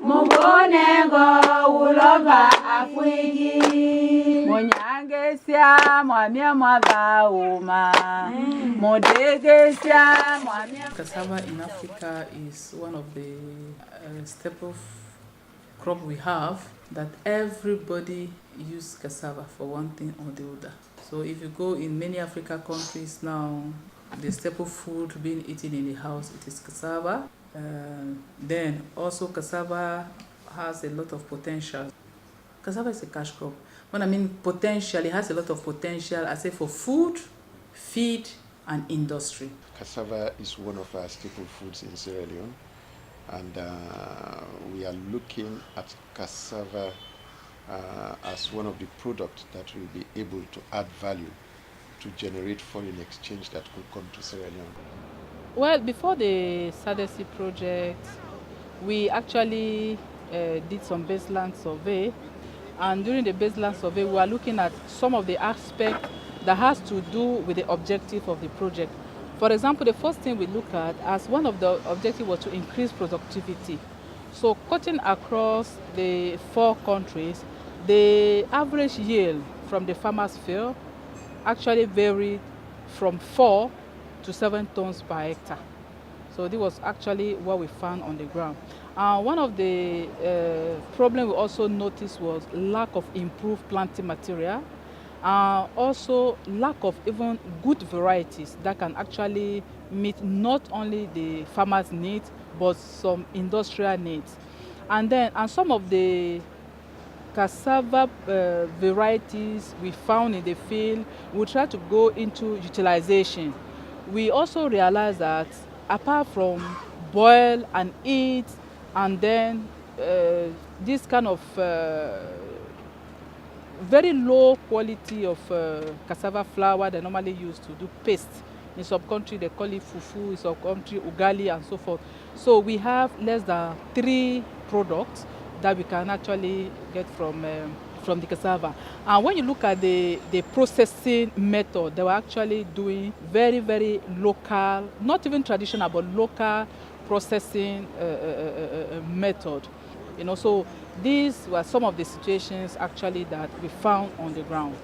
Mubonego ulova afwigi. Munyangesia mwamia mwadhauma. Modegesia mwamia. Cassava in Africa is one of the staple crop we have that everybody use cassava for one thing or the other. So if you go in many African countries now, the staple food being eaten in the house, it is cassava. Then also cassava has a lot of potential. Cassava is a cash crop. When I mean potential, it has a lot of potential, I say, for food, feed, and industry. Cassava is one of our staple foods in Sierra Leone, and we are looking at cassava as one of the products that will be able to add value to generate foreign exchange that could come to Sierra Leone. Well, before the SADC project, we actually did some baseline survey, and during the baseline survey, we are looking at some of the aspects that has to do with the objective of the project. For example, the first thing we look at as one of the objectives was to increase productivity. So cutting across the 4 countries, the average yield from the farmers' field actually varied from 4 to 7 tons per hectare. So this was actually what we found on the ground. One of the problems we also noticed was lack of improved planting material. Also lack of even good varieties that can actually meet not only the farmers' needs but some industrial needs. And some of the cassava varieties we found in the field, we try to go into utilization. We also realized that apart from boil and eat, and then this kind of very low quality of cassava flour they normally use to do paste. In some country they call it fufu, in some country ugali, and so forth. So we have less than 3 products that we can actually get from the cassava. And when you look at the processing method, they were actually doing very, very local, not even traditional, but local processing method. You know, so these were some of the situations actually that we found on the ground.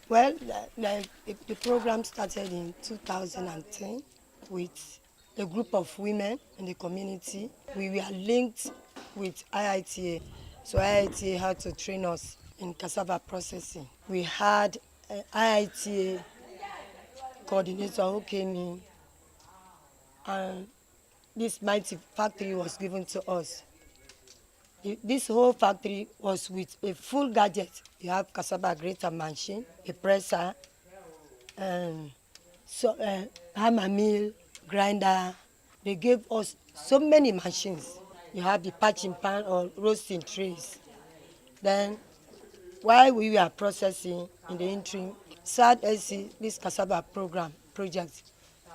Well, the program started in 2010 with a group of women in the community. We were linked with IITA, so IITA had to train us in cassava processing. We had an IITA coordinator who came in, and this mighty factory was given to us. This whole factory was with a full gadget. You have cassava grater machine, a presser, hammer mill, grinder. They gave us so many machines. You have the patching pan or roasting trays. Then, while we were processing in the interim, SADC, this cassava project,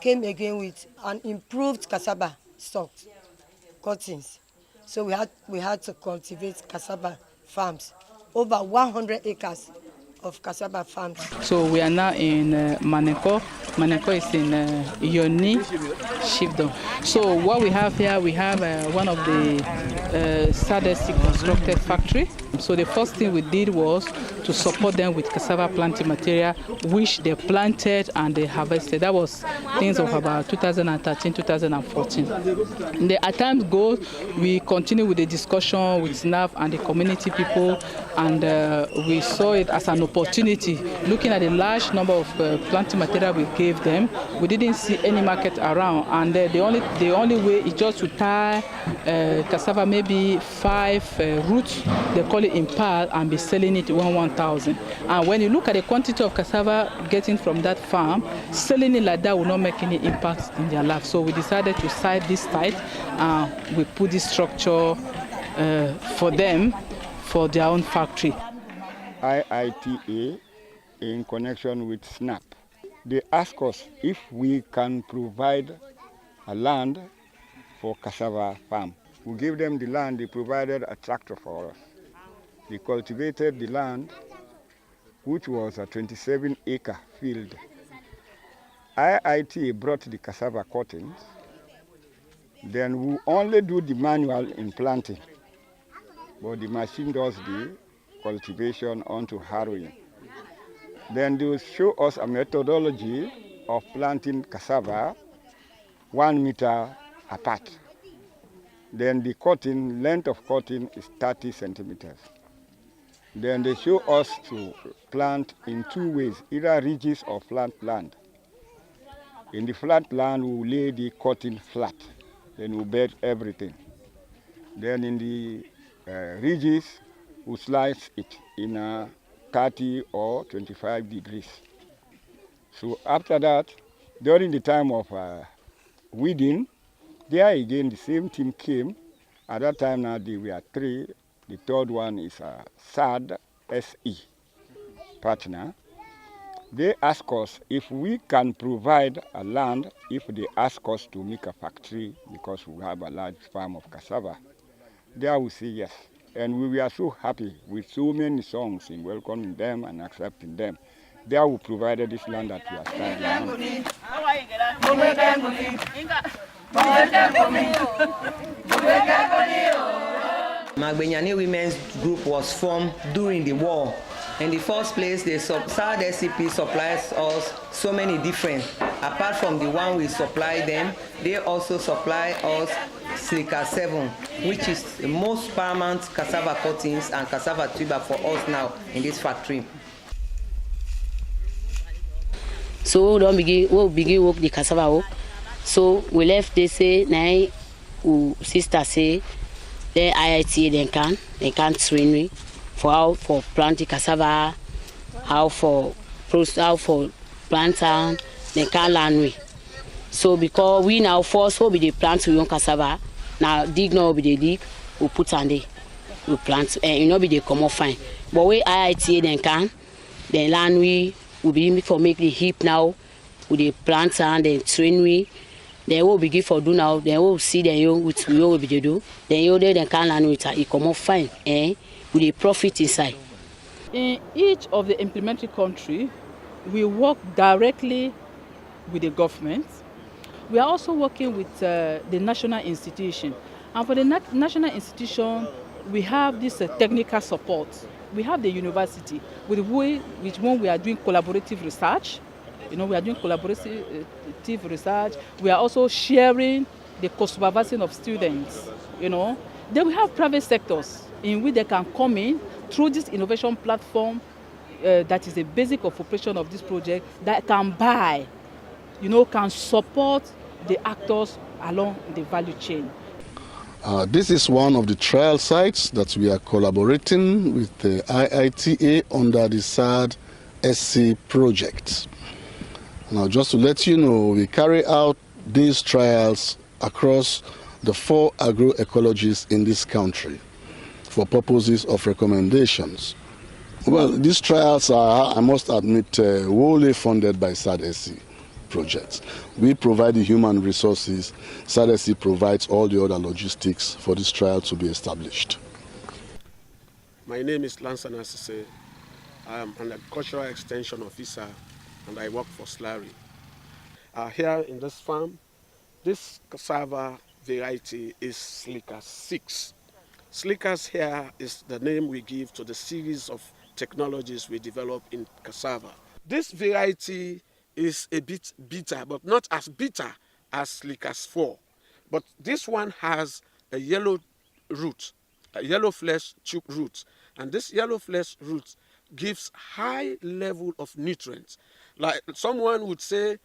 came again with an improved cassava stock, cuttings. So we had to cultivate cassava farms, over 100 acres of cassava farms. So we are now in Maneko. Maneko is in Yoni, Shifdom. So what we have here, we have one of the SADC constructed factory. So the first thing we did was to support them with cassava planting material, which they planted and they harvested. That was things of about 2013, 2014. As time goes, we continue with the discussion with SNAP and the community people, and we saw it as an opportunity. Looking at the large number of planting material we gave them, we didn't see any market around, and the only way is just to tie cassava, maybe 5 roots, they call it in pile, and be selling it 1,000. And when you look at the quantity of cassava getting from that farm, selling it like that will not make any impact in their life. So we decided to site this site, and we put this structure for them, for their own factory. IITA, in connection with SNAP, they ask us if we can provide a land for cassava farm. We give them the land, they provided a tractor for us. They cultivated the land, which was a 27-acre field. IITA brought the cassava cuttings. Then we only do the manual in planting, but the machine does the cultivation onto harrowing. Then they will show us a methodology of planting cassava 1 meter apart. Then the cutting, length of cutting is 30 centimeters. Then they show us to plant in 2 ways, either ridges or flat land. In the flat land, we lay the cutting flat, then we bed everything. Then in the ridges, we slice it in a 30 or 25 degrees. So after that, during the time of weeding, there again the same team came. At that time now they were 3. The third one is a SAD SE partner. They ask us if we can provide a land, if they ask us to make a factory because we have a large farm of cassava. There we say yes. And we were so happy with so many songs in welcoming them and accepting them. There we provided this land that we are standing on. Magbenyani Women's Group was formed during the war. In the first place, the SAD SCP supplies us so many different. Apart from the one we supply them, they also supply us Silica 7, which is the most paramount cassava cuttings and cassava tuber for us now in this factory. So we'll begin work the cassava work. So we left, they say, now sister say, then IITA they can train me for how for planting cassava, how for planting, they can learn me. So because we now first will be the plant we want cassava, now dig now will be the dig, we put on the we plant and you know be the come up fine. But we IITA then learn we will be for make the heap now with the plant and then train we. Then we'll begin for do now. Then we'll see the you which we will be do. Then you then can learn with it come up fine, with the profit inside. In each of the implementary country, we work directly with the government. We are also working with the national institution, and for the national institution, we have this technical support. We have the university with which one we are doing collaborative research. You know, we are doing collaborative research. We are also sharing the co-supervising of students, you know. Then we have private sectors in which they can come in through this innovation platform that is the basic of operation of this project, that can buy, you know, can support the actors along the value chain. This is one of the trial sites that we are collaborating with the IITA under the SAD SC project. Now, just to let you know, we carry out these trials across the 4 agroecologies in this country for purposes of recommendations. Well, these trials are, I must admit, wholly funded by SAD-SC projects. We provide the human resources, SAD-SC provides all the other logistics for this trial to be established. My name is Lansan Asise. I am an agricultural extension officer and I work for Slurry. Here in this farm, this cassava variety is Silica 6. Silicas here is the name we give to the series of technologies we develop in cassava. This variety is a bit bitter, but not as bitter as Silicas 4. But this one has a yellow root, a yellow flesh tube root. And this yellow flesh root gives high level of nutrients. Like someone would say,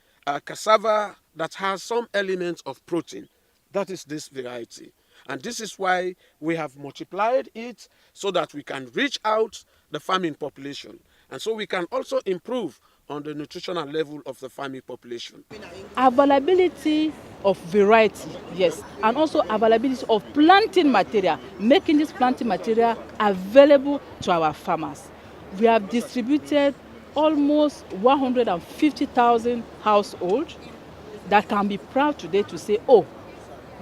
cassava that has some elements of protein. That is this variety. And this is why we have multiplied it so that we can reach out the farming population. And so we can also improve on the nutritional level of the farming population. Availability of variety, yes, and also availability of planting material, making this planting material available to our farmers. We have distributed almost 150,000 households that can be proud today to say, oh,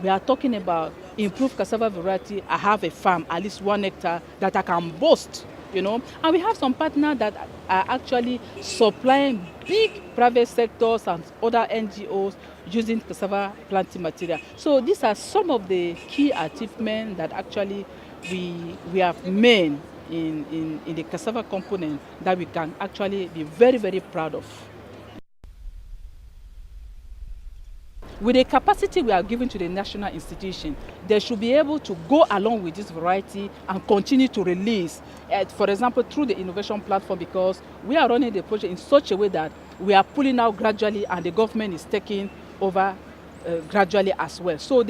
we are talking about improved cassava variety. I have a farm, at least 1 hectare, that I can boast you know. And we have some partners that are actually supplying big private sectors and other NGOs using cassava planting material. So these are some of the key achievements that actually we have made in the cassava component that we can actually be very, very proud of. With the capacity we are giving to the national institution, they should be able to go along with this variety and continue to release, for example, through the innovation platform, because we are running the project in such a way that we are pulling out gradually and the government is taking over gradually as well. So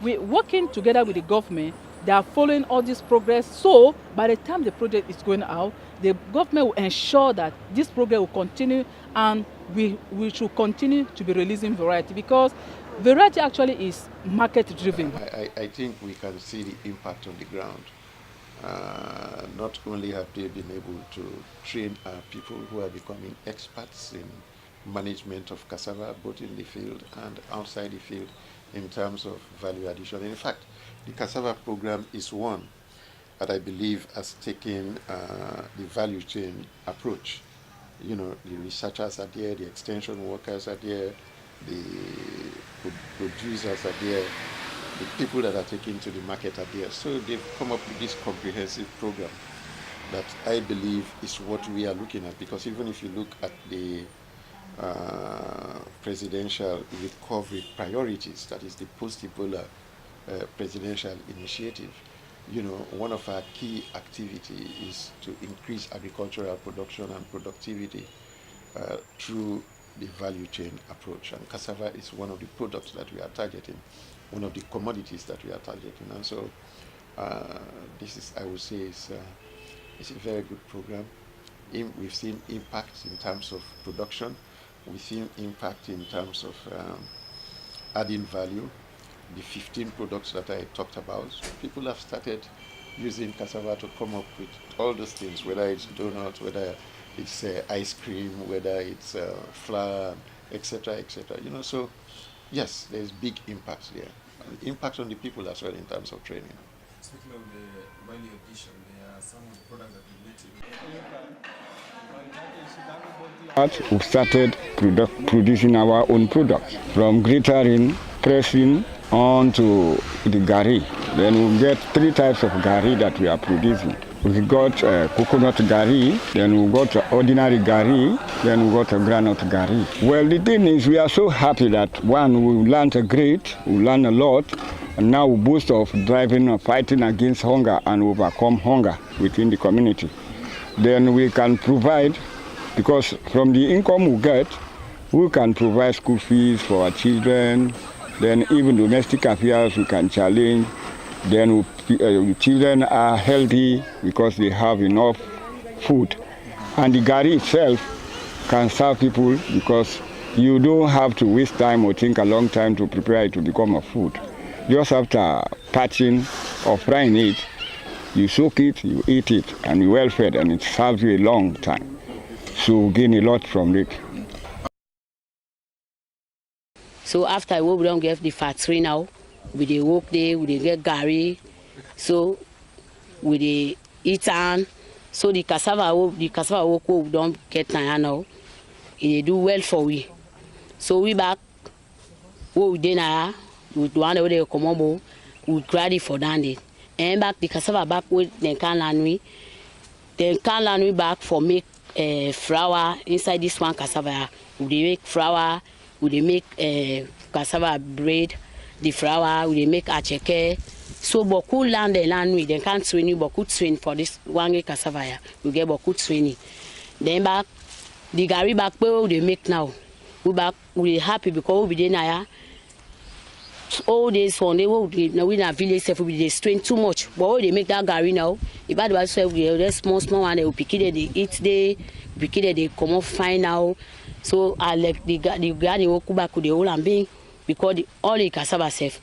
we're working together with the government. They are following all this progress. So by the time the project is going out, the government will ensure that this program will continue, and we should continue to be releasing variety, because variety actually is market driven. I think we can see the impact on the ground. Not only have they been able to train people who are becoming experts in management of cassava, both in the field and outside the field, in terms of value addition. In fact, the cassava program is one that I believe has taken the value chain approach. You know, the researchers are there, the extension workers are there, the producers are there, the people that are taking to the market are there. So they've come up with this comprehensive program that I believe is what we are looking at, because even if you look at the presidential recovery priorities, that is the post-Ebola presidential initiative, you know, one of our key activities is to increase agricultural production and productivity through the value chain approach. And cassava is one of the products that we are targeting, one of the commodities that we are targeting. And so this is, I would say, it's a very good program. We've seen impact in terms of production. We've seen impact in terms of adding value. The 15 products that I talked about, people have started using cassava to come up with all those things, whether it's donuts, whether it's ice cream, whether it's flour, etc., etc. You know, so yes, there's big impact there. Impact on the people as well in terms of training. Speaking of the value addition, there are some of the products that we We started producing our own products, from grittering, pressing, on to the gari. Then we get 3 types of gari that we are producing. We got coconut gari, then we got ordinary gari, then we got a granite gari. Well, the thing is, we are so happy that one, we learned a great, we learned a lot, and now we boast of driving and fighting against hunger and overcome hunger within the community. Then we can provide, because from the income we get, we can provide school fees for our children. Then even domestic affairs we can challenge. Then children are healthy because they have enough food. And the gari itself can serve people, because you don't have to waste time or think a long time to prepare it to become a food. Just after patching or frying it, you soak it, you eat it, and you're well fed, and it serves you a long time. So gain a lot from it. So after we don't get the factory now, we dey work there, we dey get gari, so we dey eat and so the cassava work we don't get now, it do well for we. So we back, we dey now, we do one day come on, we ready for dandy. And back the cassava back with the can land we back for make flour inside this one cassava. We dey make flour. We dey make cassava bread, the flour, we dey make acheke. So boku land we they can't swing you boku swing for this one cassava. We get boku swing. Then back the gari back we they make now. We happy because we dey now. All days one day we na village self we dey strain too much. But they make that gari now. If bad was we dey small one they will pick it they eat they pick it they come up fine now. So I like the garden will come back to the whole and being because all the cassava self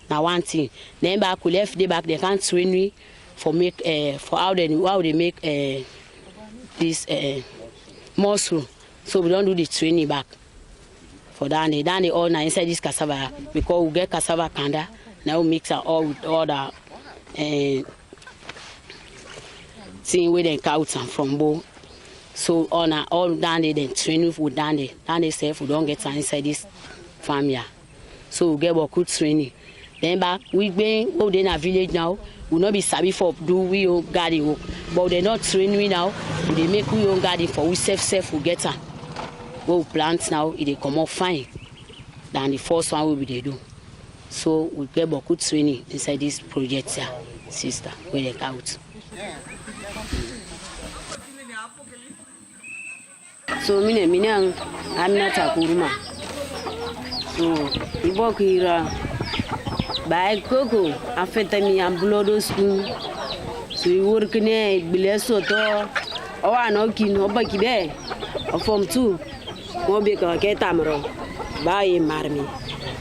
now one thing. Then back we left the back they can't swing me for make for how they make this mushroom. So we don't do the training back for that. They all now inside this cassava because we get cassava kanda. Now we mix it all with all the thing where they count and from Bo. So all down there, then training for down there. Down there say we don't get inside this farm here. So we get good training. Then back we been go in a village now. We not be sabi for do we own garden work, but they not training now. They make we own garden for we self we get am. We plant now it they come up fine than the first one we do. So we get good training inside this project here, sister, where they count. So mine amina takuruma. So ibokira by coco after me and blood spoon. So you work in a bilesoto or an okin or baki there or from two. Mobika ketamaro by marmi.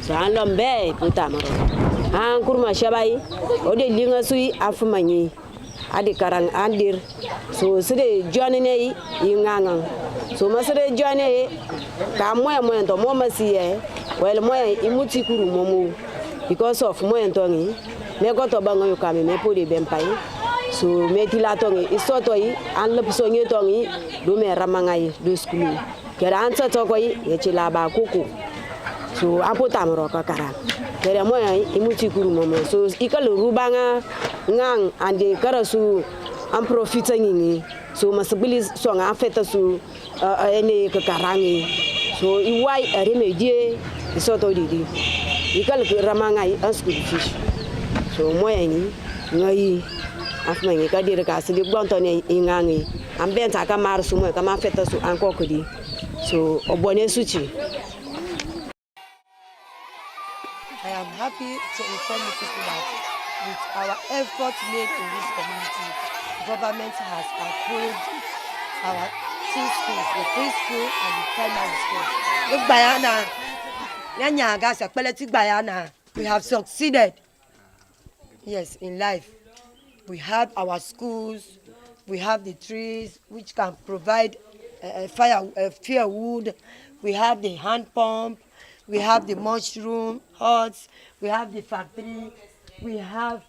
So I love bay putamaro. And kurma shabai or the lingasui afumani. Adi karang andir. So sede journey ingangang. So masere journey kamoya moento moma siye well moya imuti kuru momo because of moentongi me goto bango yo kame me podi bempai so me tilatongi isoto yi an lep sonye tongi do me ramangai do skulu kera ansa tokoi ye chila ba kuku so apota mro kakara kera moya imuti kuru momo so ikalo rubanga ngang ande karasu am profita ngingi so masabilis so nga feta su ene kakarangi so iwai remedie isoto didi ikal ramangai asku fish so moyani ngai afmangi kadire ka sidi bontone ingangi ambenta ka mar su mo ka ma feta su anko kodi so obone suchi. I am happy to inform you people that with our efforts made in this community, government has approved our two schools, the preschool and the primary school. We have succeeded, yes, in life. We have our schools, we have the trees which can provide firewood, we have the hand pump, we have the mushroom huts, we have the factory, we have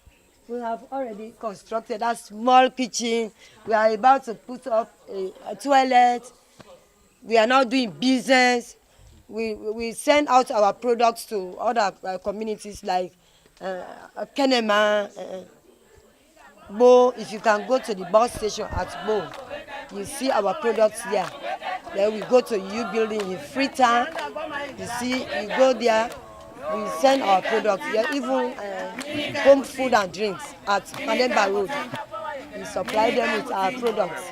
already constructed a small kitchen. We are about to put up a toilet. We are now doing business. We send out our products to other communities like Kenema, Bo. If you can go to the bus station at Bo, you see our products there. Then we go to U building in Freetown. You see, you go there. We send our products there, even home food and drinks at Manemba Road. We supply them with our products.